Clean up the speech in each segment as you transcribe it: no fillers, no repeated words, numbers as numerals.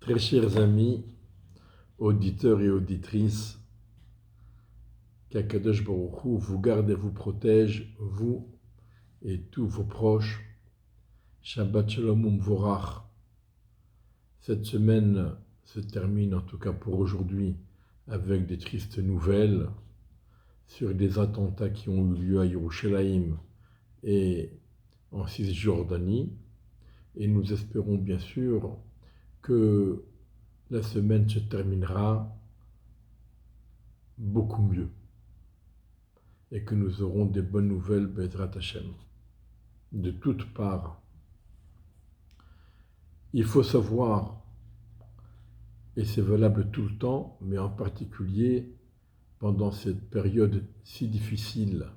Très chers amis, auditeurs et auditrices, qu'Akadosh Baruch Hu vous garde et vous protège, vous et tous vos proches. Shabbat Shalom Umvorach. Cette semaine se termine, en tout cas pour aujourd'hui, avec des tristes nouvelles sur des attentats qui ont eu lieu à Yerushalayim et en Cisjordanie. Et nous espérons bien sûr que la semaine se terminera beaucoup mieux et que nous aurons des bonnes nouvelles, Bezrat Hashem, de toutes parts. Il faut savoir, et c'est valable tout le temps, mais en particulier pendant cette période si difficile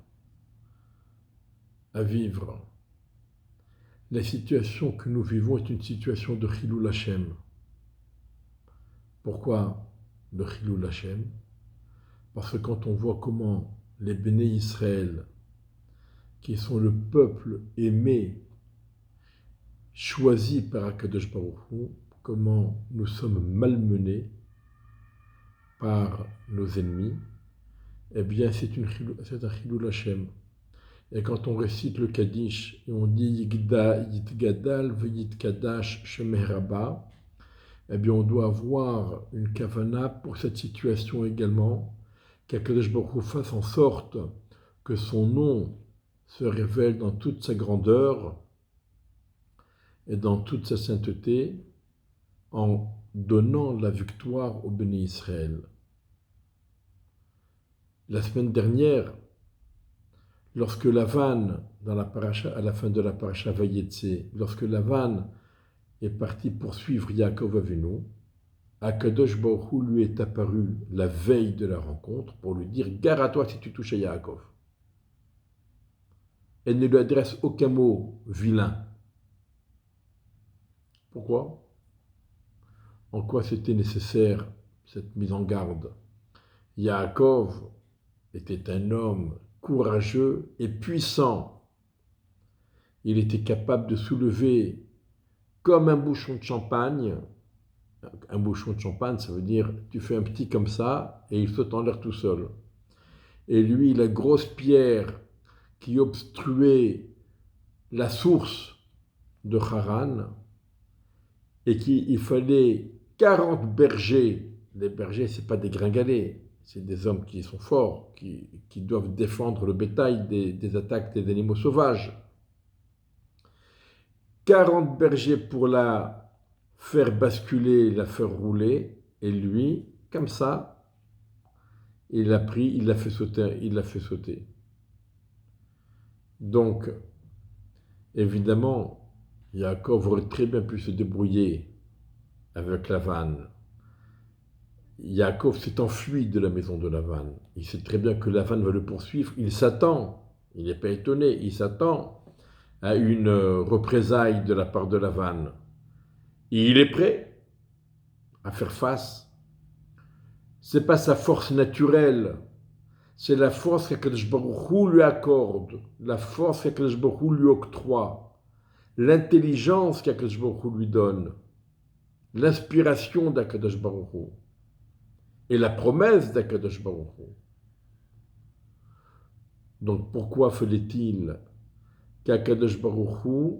à vivre, la situation que nous vivons est une situation de Chilul Hashem. Pourquoi de Chilul Hashem? Parce que quand on voit comment les Béné Israël, qui sont le peuple aimé, choisi par Akadosh Baruch Hu, comment nous sommes malmenés par nos ennemis, eh bien c'est un Chilul Hashem. Et quand on récite le Kaddish et on dit Yitgadal v'yitkadash Shemeh Rabba, eh bien on doit avoir une kavana pour cette situation également, qu'Akadosh Baruch Hu fasse en sorte que son nom se révèle dans toute sa grandeur et dans toute sa sainteté en donnant la victoire au Béné Israël. La semaine dernière, lorsque Lavan, à la fin de la paracha Vayetse, lorsque Lavan est parti poursuivre Yaakov Avinu, Akadosh Baruch Hu lui est apparu la veille de la rencontre pour lui dire « Gare à toi si tu touches à Yaakov ». Elle ne lui adresse aucun mot vilain. Pourquoi? En quoi c'était nécessaire cette mise en garde? Yaakov était un homme courageux et puissant. Il était capable de soulever comme un bouchon de champagne. Un bouchon de champagne, ça veut dire tu fais un petit comme ça et il saute en l'air tout seul. Et lui, la grosse pierre qui obstruait la source de Haran et qu'il fallait 40 bergers. Les bergers, ce n'est pas des gringalets, c'est des hommes qui sont forts, qui doivent défendre le bétail des attaques des animaux sauvages. 40 bergers pour la faire basculer, la faire rouler, et lui, comme ça, il l'a pris, il l'a fait sauter. Donc, évidemment, Yaakov aurait très bien pu se débrouiller avec Lavan. Yaakov s'est enfui de la maison de Lavan. Il sait très bien que Lavan va le poursuivre. Il s'attend, il n'est pas étonné, il s'attend à une représailles de la part de Lavan. Et il est prêt à faire face. Ce n'est pas sa force naturelle, c'est la force qu'Akadosh Baruch Hu lui accorde, la force qu'Akadosh Baruch Hu lui octroie, l'intelligence qu'Akadosh Baruch Hu lui donne, l'inspiration d'Akadosh Baruch Hu et la promesse d'Akadosh Baruch Hu. Donc pourquoi fallait-il qu'Akadosh Baruch Hu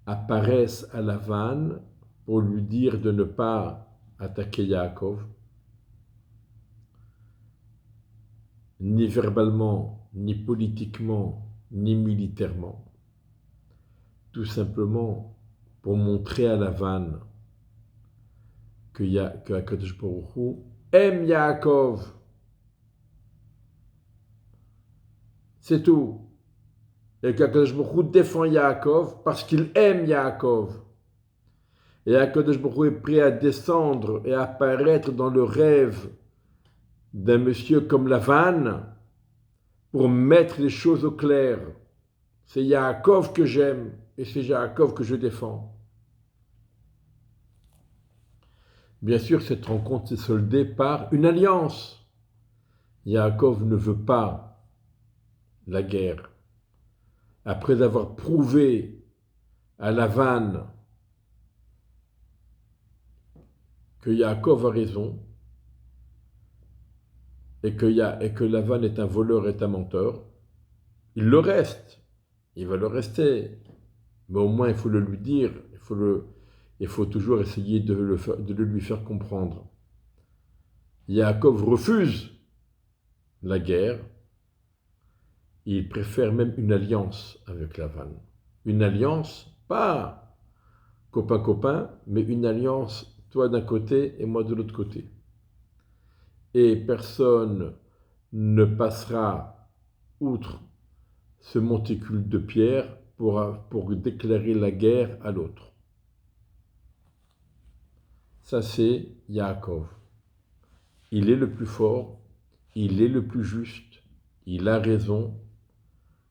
apparaisse à Lavan pour lui dire de ne pas attaquer Yaakov, ni verbalement, ni politiquement, ni militairement, tout simplement pour montrer à Lavan que Akadosh Baruch Hu aime Yaakov. C'est tout. Et qu'Akadosh Baruch Hu défend Yaakov parce qu'il aime Yaakov. Et Akadosh Baruch Hu est prêt à descendre et à apparaître dans le rêve d'un monsieur comme Lavan pour mettre les choses au clair. C'est Yaakov que j'aime et c'est Yaakov que je défends. Bien sûr, cette rencontre s'est soldée par une alliance. Yaakov ne veut pas la guerre. Après avoir prouvé à Lavan que Yaakov a raison et que Lavan est un voleur, est un menteur, il le reste, il va le rester, mais au moins il faut le lui dire, il faut toujours essayer de le lui faire comprendre. Yaakov refuse la guerre, il préfère même une alliance avec Lavan. Une alliance, pas copain-copain, mais une alliance, toi d'un côté et moi de l'autre côté. Et personne ne passera outre ce monticule de pierre pour déclarer la guerre à l'autre. Ça, c'est Yaakov. Il est le plus fort, il est le plus juste, il a raison,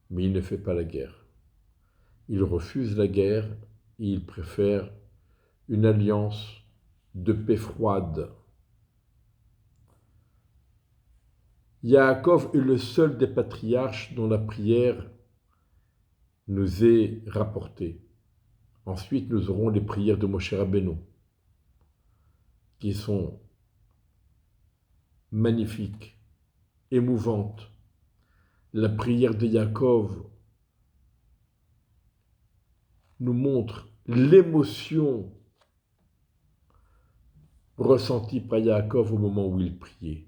mais il ne fait pas la guerre. Il refuse la guerre et il préfère une alliance de paix froide. Yaakov est le seul des patriarches dont la prière nous est rapportée. Ensuite, nous aurons les prières de Moshe Rabbeinu, qui sont magnifiques, émouvantes. La prière de Yaakov nous montre l'émotion ressentie par Yaakov au moment où il priait.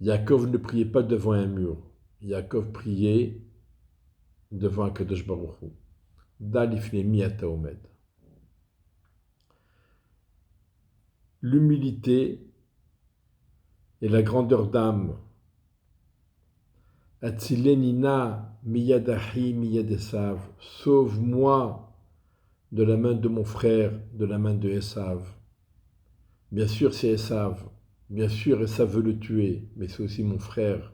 Yaakov ne priait pas devant un mur. Yaakov priait devant Akadosh Baruch Hu. Dalifne miata omed. L'humilité et la grandeur d'âme. Atzilenina miyadahi miyadesav. Sauve-moi de la main de mon frère, de la main de Esav. Bien sûr, c'est Esav. Bien sûr, Esav veut le tuer, mais c'est aussi mon frère.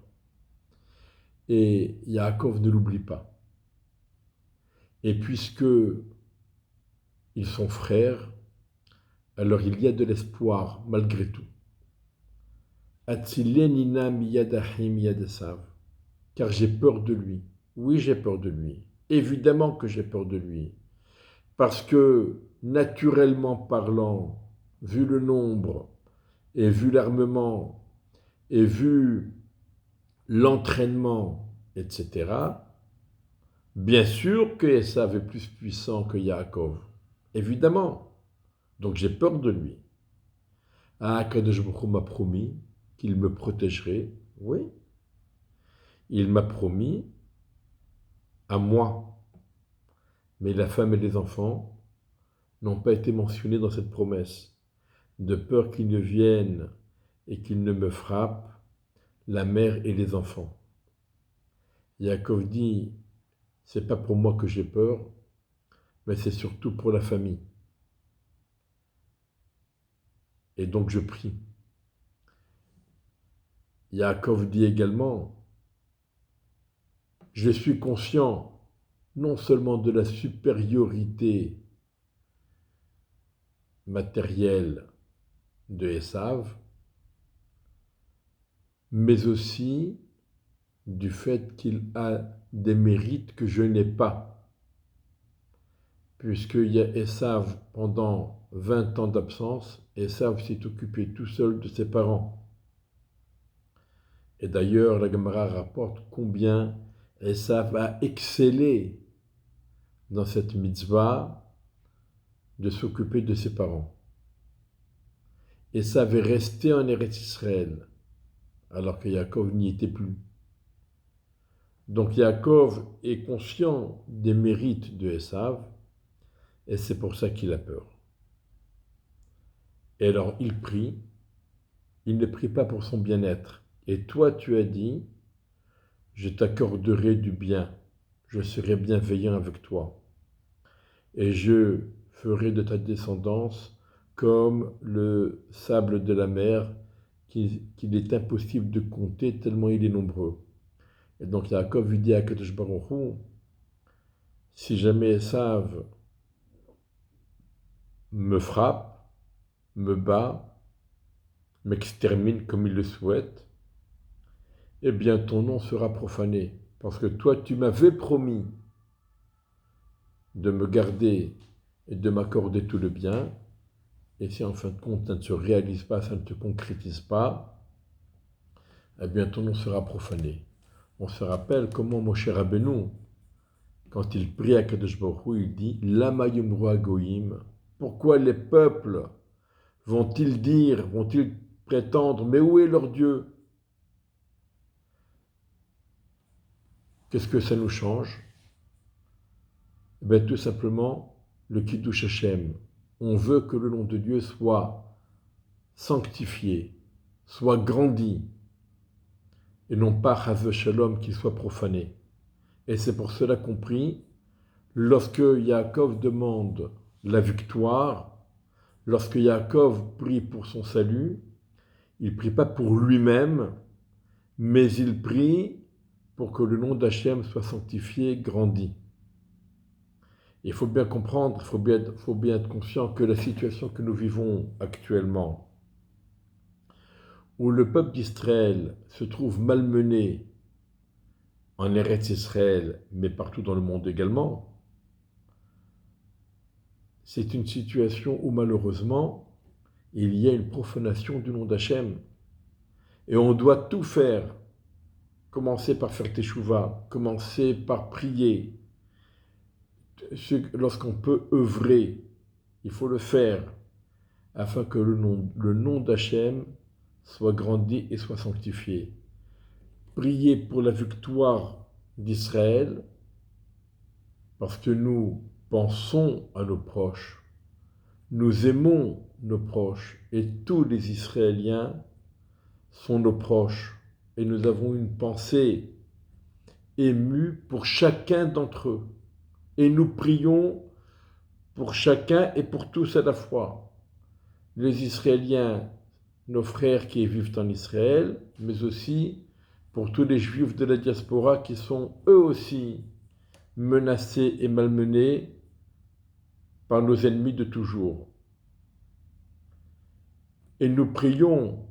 Et Yaakov ne l'oublie pas. Et puisque ils sont frères, alors il y a de l'espoir malgré tout. Atzilenina miyadahi miyadesav. Car j'ai peur de lui. Oui, j'ai peur de lui. Évidemment que j'ai peur de lui. Parce que, naturellement parlant, vu le nombre, et vu l'armement, et vu l'entraînement, etc., bien sûr que Esav est plus puissant que Yaakov. Évidemment. Donc j'ai peur de lui. Ah, Kadosh Baruch Hu m'a promis qu'il me protégerait. Oui. Il m'a promis à moi. Mais la femme et les enfants n'ont pas été mentionnés dans cette promesse. De peur qu'ils ne viennent et qu'ils ne me frappent, la mère et les enfants. Yaakov dit, c'est pas pour moi que j'ai peur, mais c'est surtout pour la famille. Et donc je prie. Yaakov dit également, je suis conscient non seulement de la supériorité matérielle de Esav, mais aussi du fait qu'il a des mérites que je n'ai pas. Puisqu'il y a Esav pendant 20 ans d'absence, Esav s'est occupé tout seul de ses parents. Et d'ailleurs, la Gemara rapporte combien Esav a excellé dans cette mitzvah de s'occuper de ses parents. Esav est resté en Eretz Israël, alors que Yaakov n'y était plus. Donc Yaakov est conscient des mérites de Esav, et c'est pour ça qu'il a peur. Et alors il prie, il ne prie pas pour son bien-être. Et toi tu as dit, je t'accorderai du bien, je serai bienveillant avec toi, et je ferai de ta descendance comme le sable de la mer qu'il est impossible de compter tellement il est nombreux. Et donc Yaakov lui dit à Kadosh Baruch Hu, si jamais Esav me frappe, me bat, m'extermine comme il le souhaite, eh bien ton nom sera profané, parce que toi tu m'avais promis de me garder et de m'accorder tout le bien, et si en fin de compte ça ne se réalise pas, ça ne se concrétise pas, eh bien ton nom sera profané. On se rappelle comment Moshe Rabbeinu, quand il prie à Kadosh Baruch Hu, il dit « Lama yomru hagoyim » Pourquoi les peuples vont-ils dire, vont-ils prétendre « Mais où est leur Dieu ?» Qu'est-ce que ça nous change? Eh bien, tout simplement, le Kiddush Hashem. On veut que le nom de Dieu soit sanctifié, soit grandi, et non pas Chas Shalom qu'il soit profané. Et c'est pour cela qu'on prie, lorsque Yaakov demande la victoire, lorsque Yaakov prie pour son salut, il ne prie pas pour lui-même, mais il prie pour que le nom d'Hachem soit sanctifié, grandi. Il faut bien comprendre, il faut bien être conscient que la situation que nous vivons actuellement, où le peuple d'Israël se trouve malmené en Eretz Israël, mais partout dans le monde également, c'est une situation où malheureusement, il y a une profanation du nom d'Hachem. Et on doit tout faire, commencer par faire teshuva, commencer par prier. Lorsqu'on peut œuvrer, il faut le faire afin que le nom d'Hachem soit grandi et soit sanctifié. Prier pour la victoire d'Israël, parce que nous pensons à nos proches, nous aimons nos proches, et tous les Israéliens sont nos proches, et nous avons une pensée émue pour chacun d'entre eux, et nous prions pour chacun et pour tous à la fois. Les Israéliens, nos frères qui vivent en Israël, mais aussi pour tous les Juifs de la diaspora qui sont eux aussi menacés et malmenés par nos ennemis de toujours. Et nous prions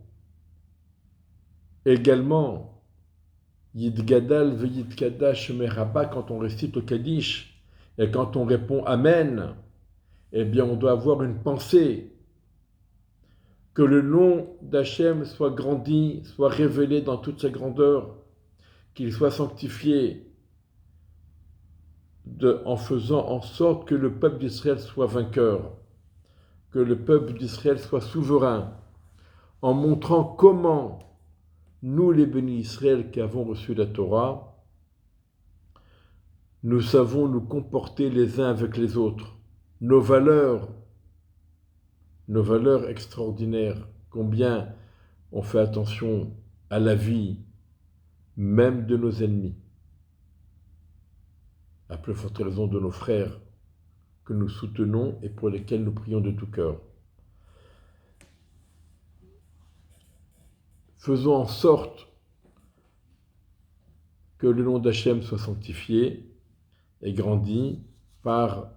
également Yidgadal v'Yidkadash Meraba quand on récite le Kaddish et quand on répond Amen, eh bien on doit avoir une pensée que le nom d'Hachem soit grandi, soit révélé dans toute sa grandeur, qu'il soit sanctifié en faisant en sorte que le peuple d'Israël soit vainqueur, que le peuple d'Israël soit souverain, en montrant comment nous, les bénis Israël qui avons reçu la Torah, nous savons nous comporter les uns avec les autres. Nos valeurs extraordinaires, combien on fait attention à la vie, même de nos ennemis, à plus forte raison de nos frères que nous soutenons et pour lesquels nous prions de tout cœur. Faisons en sorte que le nom d'Hachem soit sanctifié et grandi par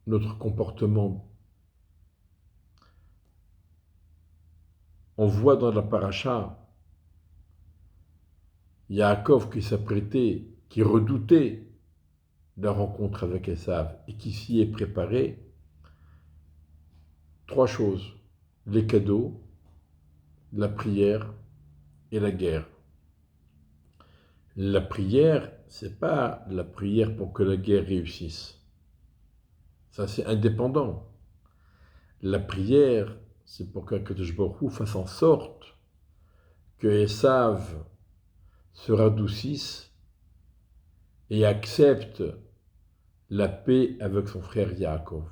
notre comportement. On voit dans la paracha Yaakov qui s'apprêtait, qui redoutait la rencontre avec Esav et qui s'y est préparé. 3 choses, les cadeaux, la prière et la guerre. La prière, c'est pas la prière pour que la guerre réussisse. Ça, c'est indépendant. La prière, c'est pour qu'Akadosh Baruch Hu fasse en sorte que Esav se radoucisse et accepte la paix avec son frère Yaakov.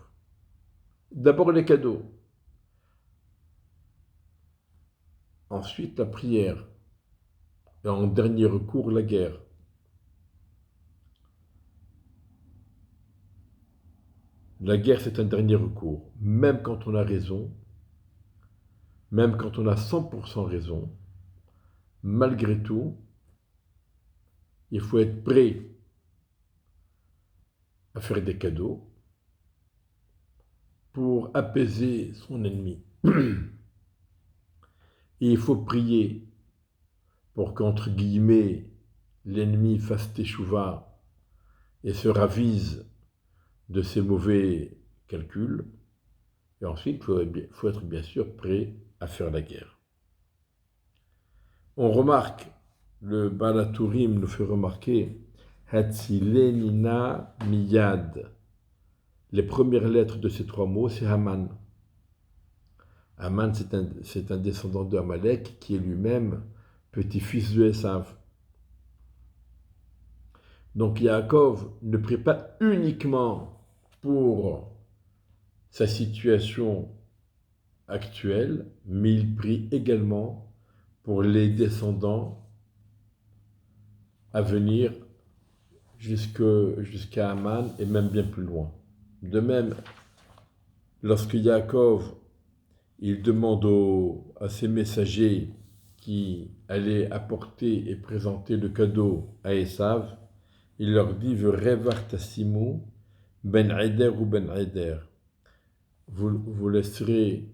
D'abord les cadeaux, ensuite la prière, et en dernier recours la guerre. La guerre, c'est un dernier recours, même quand on a raison, même quand on a 100% raison, malgré tout, il faut être prêt à faire des cadeaux pour apaiser son ennemi. Et il faut prier pour qu'entre guillemets, l'ennemi fasse teshuva et se ravise de ses mauvais calcul, et ensuite il faut être bien sûr prêt à faire la guerre. On remarque, le Baal HaTurim nous fait remarquer Hatzilenina Miyad. Les premières lettres de ces trois mots, c'est Haman. Haman, c'est un descendant de Amalek qui est lui-même petit-fils de Esav. Donc Yaakov ne prie pas uniquement pour sa situation actuelle, mais il prie également pour les descendants à venir jusqu'à Haman et même bien plus loin. De même, lorsque Yaakov il demande à ses messagers qui allaient apporter et présenter le cadeau à Esav, il leur dit « Revar tassimu ben Eder ou ben Eder » vous laisserez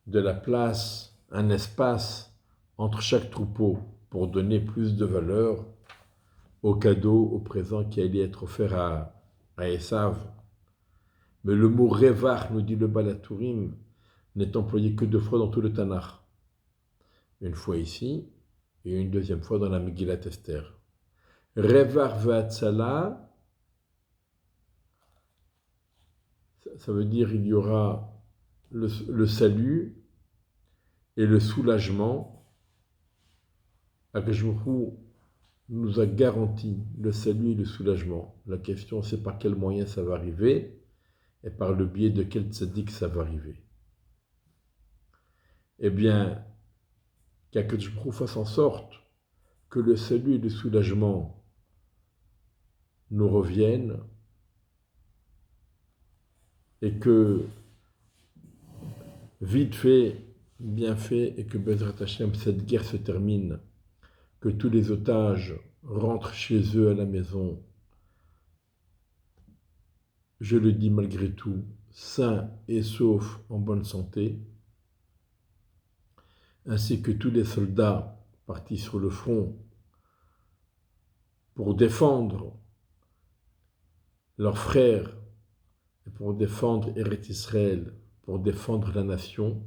de la place, un espace entre chaque troupeau pour donner plus de valeur au cadeau, au présent qui allait être offert à Esav. Mais le mot Revar, nous dit le Baal HaTurim, n'est employé que 2 fois dans tout le Tanakh. Une fois ici et une deuxième fois dans la Megillat Esther. Revar ve'atzala, ça veut dire il y aura le salut et le soulagement. Akash Baruch Hu nous a garanti le salut et le soulagement. La question c'est par quel moyen ça va arriver et par le biais de quel tzaddik ça va arriver. Eh bien, qu'Akash Baruch Hu fasse en sorte que le salut et le soulagement nous reviennent et que vite fait, bien fait, et que Bezrat Hashem, cette guerre se termine, que tous les otages rentrent chez eux à la maison, je le dis malgré tout, sains et saufs, en bonne santé, ainsi que tous les soldats partis sur le front pour défendre leurs frères, et pour défendre Eretz Israël, pour défendre la nation,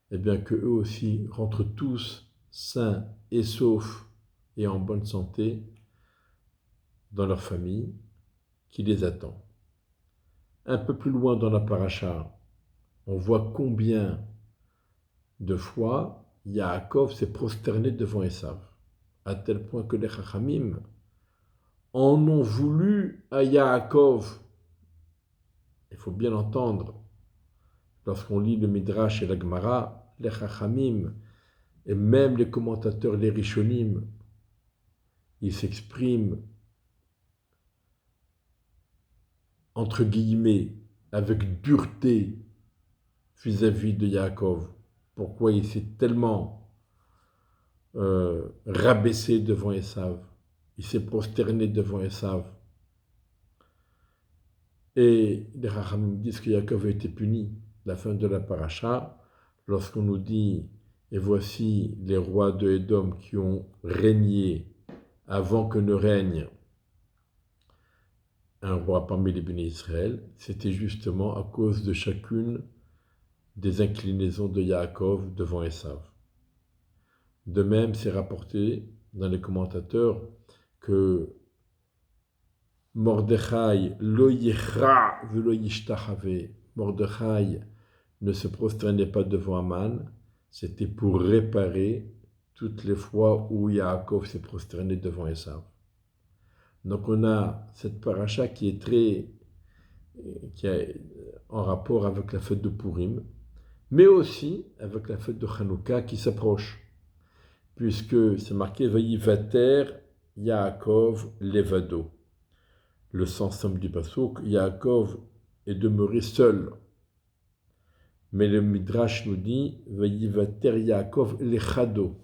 eh bien que eux aussi rentrent tous sains et saufs et en bonne santé dans leur famille qui les attend. Un peu plus loin dans la paracha, on voit combien de fois Yaakov s'est prosterné devant Esav, à tel point que les Chachamim en ont voulu à Yaakov. Il faut bien entendre, lorsqu'on lit le Midrash et la Gemara, les Chachamim et même les commentateurs, les Rishonim, ils s'expriment entre guillemets avec dureté vis-à-vis de Yaakov. Pourquoi il s'est tellement rabaissé devant Esav, il s'est prosterné devant Esav. Et les Chachamim disent que Yaakov a été puni. La fin de la paracha, lorsqu'on nous dit « Et voici les rois de Édom qui ont régné avant que ne règne un roi parmi les bénis Israël », c'était justement à cause de chacune des inclinaisons de Yaakov devant Esav. De même, c'est rapporté dans les commentateurs que Mordechai lo yichra velo yishtachave, Mordechai ne se prosternait pas devant Aman, c'était pour réparer toutes les fois où Yaakov s'est prosterné devant Esav. Donc on a cette paracha qui est en rapport avec la fête de Purim, mais aussi avec la fête de Hanouka qui s'approche, puisque c'est marqué Vayivater Yaakov Levado. Le sens simple du passouk, Yaakov est demeuré seul. Mais le Midrash nous dit Vayivater Yaakov Lechado.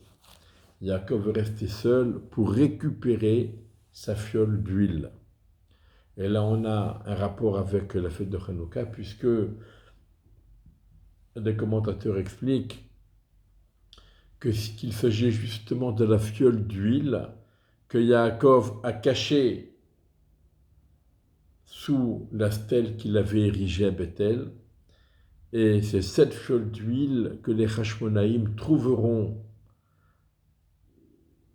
Yaakov est resté seul pour récupérer sa fiole d'huile. Et là, on a un rapport avec la fête de Hanouka, puisque les commentateurs expliquent qu'il s'agit justement de la fiole d'huile que Yaakov a cachée sous la stèle qu'il avait érigée à Bethel. Et c'est cette fiole d'huile que les Hashmonaïm trouveront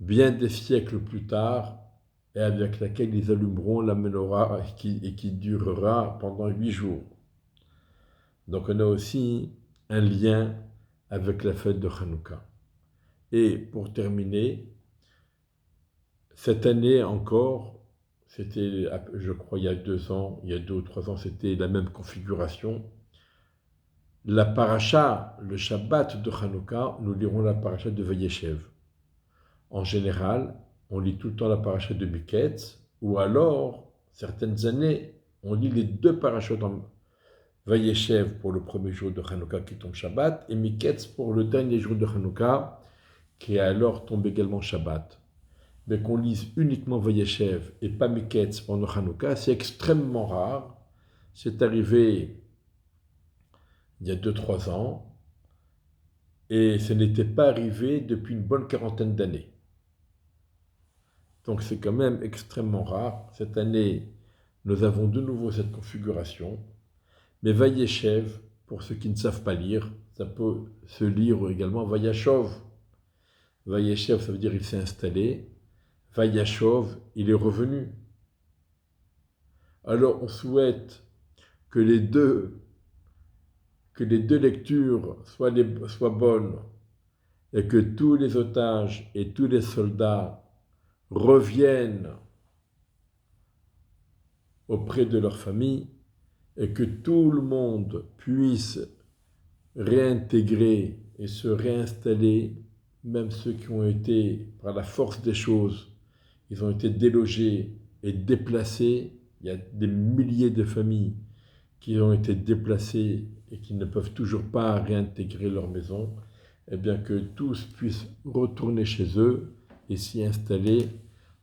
bien des siècles plus tard et avec laquelle ils allumeront la menorah et qui durera pendant 8 jours. Donc on a aussi un lien avec la fête de Hanouka. Et pour terminer, cette année encore, c'était, je crois, il y a 2 ans, il y a 2 ou 3 ans, c'était la même configuration. La paracha, le Shabbat de Hanouka, nous lirons la paracha de Vayeshev. En général, on lit tout le temps la paracha de Miketz, ou alors, certaines années, on lit les 2 parachutes en Vayeshev pour le premier jour de Hanouka qui tombe Shabbat, et Miketz pour le dernier jour de Hanouka, qui est alors tombe également Shabbat. Mais qu'on lise uniquement Vayeshev et pas Miketz pendant Hanouka, c'est extrêmement rare. C'est arrivé il y a 2-3 ans, et ce n'était pas arrivé depuis une bonne quarantaine d'années. Donc c'est quand même extrêmement rare. Cette année, nous avons de nouveau cette configuration. Mais Vayeshev, pour ceux qui ne savent pas lire, ça peut se lire également Vayashov. Vayeshev, ça veut dire il s'est installé. Vayashov, il est revenu. Alors on souhaite que les deux lectures soient bonnes et que tous les otages et tous les soldats reviennent auprès de leur famille et que tout le monde puisse réintégrer et se réinstaller, même ceux qui ont été, par la force des choses, ils ont été délogés et déplacés. Il y a des milliers de familles qui ont été déplacées et qui ne peuvent toujours pas réintégrer leur maison. Eh bien que tous puissent retourner chez eux et s'y installer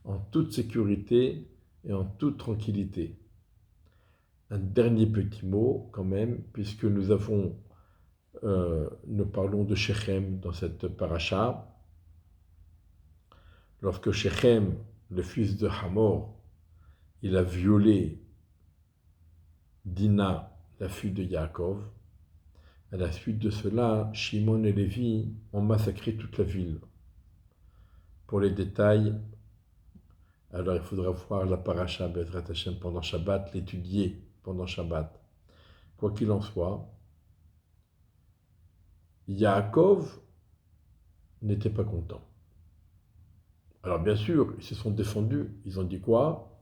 en toute sécurité et en toute tranquillité. Un dernier petit mot quand même, puisque nous parlons de Shechem dans cette paracha. Lorsque Shechem, le fils de Hamor, il a violé Dina, la fille de Yaakov, à la suite de cela, Shimon et Lévi ont massacré toute la ville. Pour les détails, alors il faudra voir la paracha Bezrat Hashem pendant Shabbat, l'étudier pendant Shabbat. Quoi qu'il en soit, Yaakov n'était pas content. Alors bien sûr, ils se sont défendus. Ils ont dit quoi?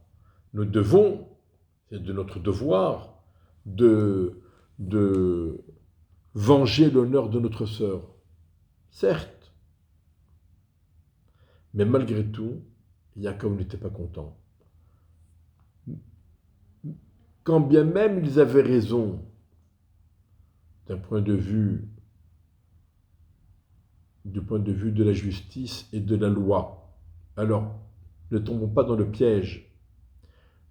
Nous devons, c'est de notre devoir, de venger l'honneur de notre sœur. Certes, mais malgré tout, Yaakov n'était pas content. Quand bien même ils avaient raison, du point de vue de la justice et de la loi, alors ne tombons pas dans le piège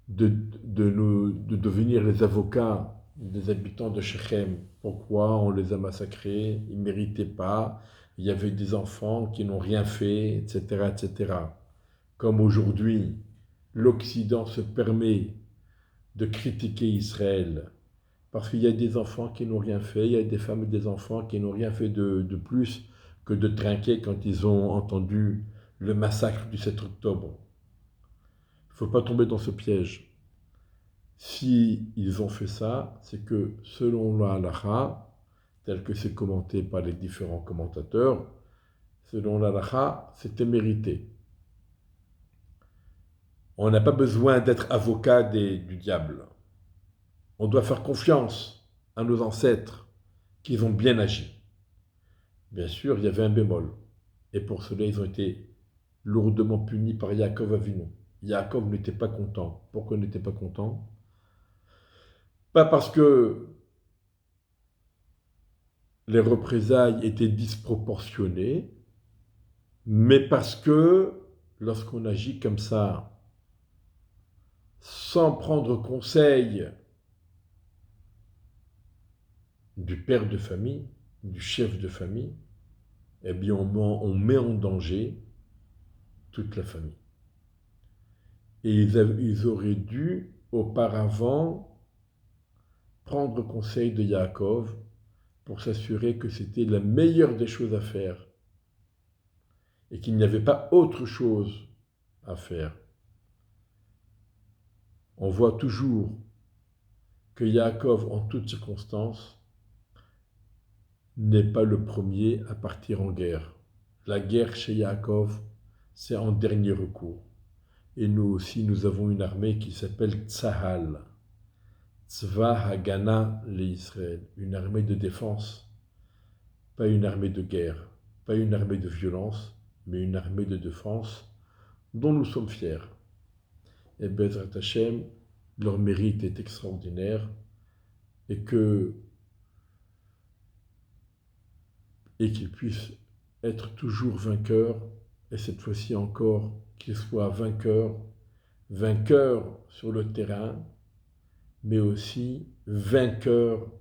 de devenir les avocats des habitants de Shechem. Pourquoi on les a massacrés? Ils ne méritaient pas. Il y avait des enfants qui n'ont rien fait, etc., etc. Comme aujourd'hui, l'Occident se permet de critiquer Israël parce qu'il y a des enfants qui n'ont rien fait, il y a des femmes et des enfants qui n'ont rien fait de plus que de trinquer quand ils ont entendu le massacre du 7 octobre. Il ne faut pas tomber dans ce piège. Si ils ont fait ça, c'est que selon la halakha, tel que c'est commenté par les différents commentateurs, selon la halakha, c'était mérité. On n'a pas besoin d'être avocat du diable. On doit faire confiance à nos ancêtres qu'ils ont bien agi. Bien sûr, il y avait un bémol. Et pour cela, ils ont été lourdement punis par Yaakov Avinu. Yaakov n'était pas content. Pourquoi il n'était pas content? Pas parce que les représailles étaient disproportionnées, mais parce que lorsqu'on agit comme ça, sans prendre conseil du père de famille, du chef de famille, eh bien on met en danger toute la famille. Et ils auraient dû auparavant prendre conseil de Yaakov pour s'assurer que c'était la meilleure des choses à faire et qu'il n'y avait pas autre chose à faire. On voit toujours que Yaakov, en toutes circonstances, n'est pas le premier à partir en guerre. La guerre chez Yaakov, c'est en dernier recours. Et nous aussi, nous avons une armée qui s'appelle Tzahal, Tzva Hagana l'Israël, une armée de défense, pas une armée de guerre, pas une armée de violence, mais une armée de défense dont nous sommes fiers. Et Bezrat Hashem, leur mérite est extraordinaire et qu'ils puissent être toujours vainqueurs, et cette fois-ci encore, qu'ils soient vainqueurs sur le terrain, mais aussi vainqueurs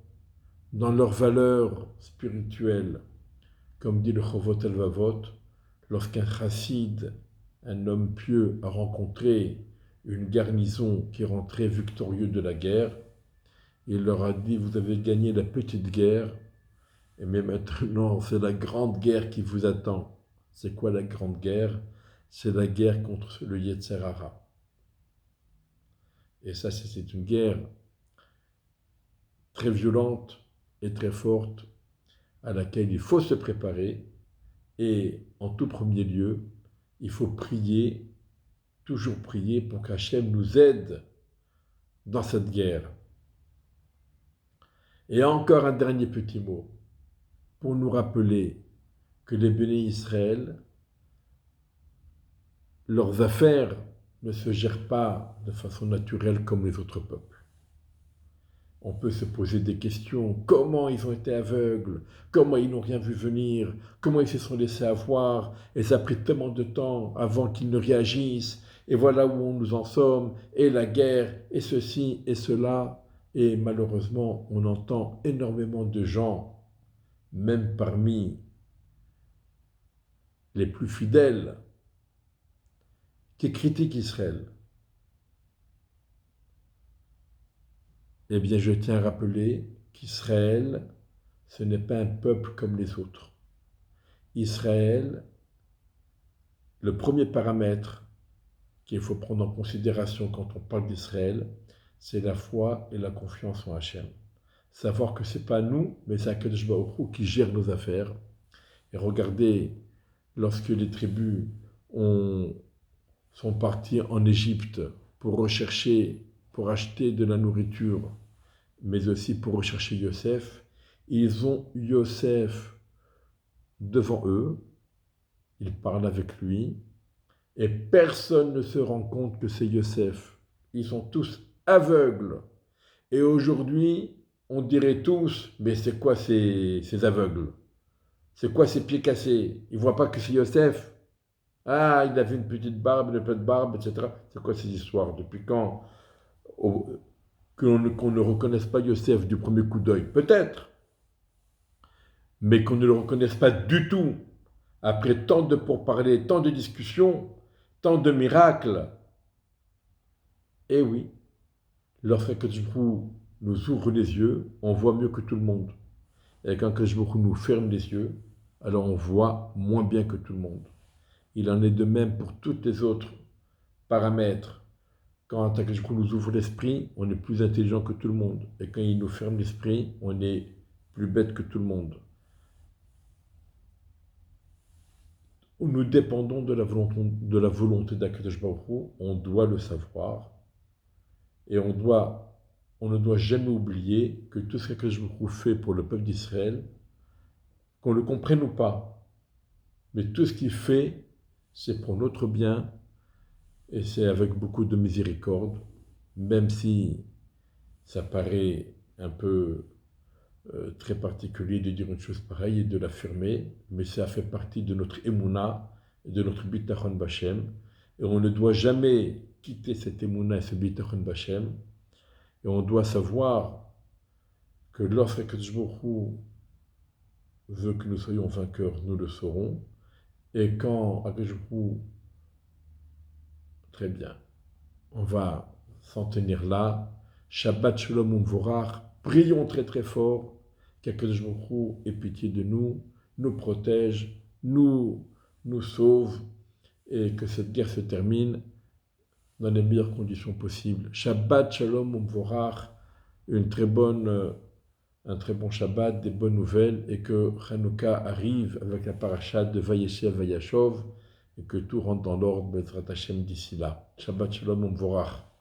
dans leurs valeurs spirituelles. Comme dit le Chovot Elvavot, lorsqu'un chassid, un homme pieux, a rencontré une garnison qui rentrait victorieux de la guerre, il leur a dit: vous avez gagné la petite guerre, mais maintenant c'est la grande guerre qui vous attend. C'est quoi la grande guerre? C'est la guerre contre le Yetzer Hara. Et ça, c'est une guerre très violente et très forte à laquelle il faut se préparer. Et en tout premier lieu, il faut prier, toujours prier pour qu'Hachem nous aide dans cette guerre. Et encore un dernier petit mot pour nous rappeler que les bénis Israël, leurs affaires ne se gèrent pas de façon naturelle comme les autres peuples. On peut se poser des questions. Comment ils ont été aveugles? Comment ils n'ont rien vu venir? Comment ils se sont laissés avoir? Et ça a pris tellement de temps avant qu'ils ne réagissent. Et voilà où nous en sommes. Et la guerre, et ceci, et cela. Et malheureusement, on entend énormément de gens, même parmi les plus fidèles, qui critiquent Israël. Eh bien, je tiens à rappeler qu'Israël, ce n'est pas un peuple comme les autres. Israël, le premier paramètre qu'il faut prendre en considération quand on parle d'Israël, c'est la foi et la confiance en Hachem. Savoir que ce n'est pas nous, mais c'est Akadosh Baruch Hu qui gère nos affaires. Et regardez, lorsque les tribus sont parties en Égypte pour rechercher, pour acheter de la nourriture, mais aussi pour rechercher Yosef, ils ont Yosef devant eux, ils parlent avec lui, et personne ne se rend compte que c'est Yosef. Ils sont tous aveugles. Et aujourd'hui, on dirait tous, mais c'est quoi ces aveugles? C'est quoi ces pieds cassés? Ils ne voient pas que c'est Yosef? Ah, il avait une petite barbe, une petite barbe, etc. C'est quoi ces histoires? Depuis quand qu'on ne reconnaisse pas Yosef du premier coup d'œil? Peut-être. Mais qu'on ne le reconnaisse pas du tout, après tant de pourparlers, tant de discussions, tant de miracles. Eh oui, lorsque Kajbou nous ouvre les yeux, on voit mieux que tout le monde. Et quand Kajbou nous ferme les yeux, alors on voit moins bien que tout le monde. Il en est de même pour tous les autres paramètres. Quand Kajbou nous ouvre l'esprit, on est plus intelligent que tout le monde. Et quand il nous ferme l'esprit, on est plus bête que tout le monde. Nous dépendons de la volonté d'Akadosh Baruch Hu, on doit le savoir, et on ne doit jamais oublier que tout ce qu'Akadosh Baruch Hu fait pour le peuple d'Israël, qu'on le comprenne ou pas, mais tout ce qu'il fait, c'est pour notre bien, et c'est avec beaucoup de miséricorde, même si ça paraît un peu très particulier de dire une chose pareille et de l'affirmer, mais ça fait partie de notre émouna et de notre bitachon b'Hashem, et on ne doit jamais quitter cette émouna et ce bitachon b'Hashem, et on doit savoir que lorsque Akadosh Baruch Hu veut que nous soyons vainqueurs, nous le serons, et quand Akadosh Baruch Hu, très bien, on va s'en tenir là. Shabbat Shalom Umvorach. Prions très très fort qu'Akadosh Baruch Hu ait pitié de nous, nous protège, nous sauve et que cette guerre se termine dans les meilleures conditions possibles. Shabbat Shalom Umvorach. Un très bon Shabbat, des bonnes nouvelles, et que Hanouka arrive avec la paracha de Vayeshev Vayashov, et que tout rentre dans l'ordre Bezrat Hashem d'ici là. Shabbat Shalom Umvorach.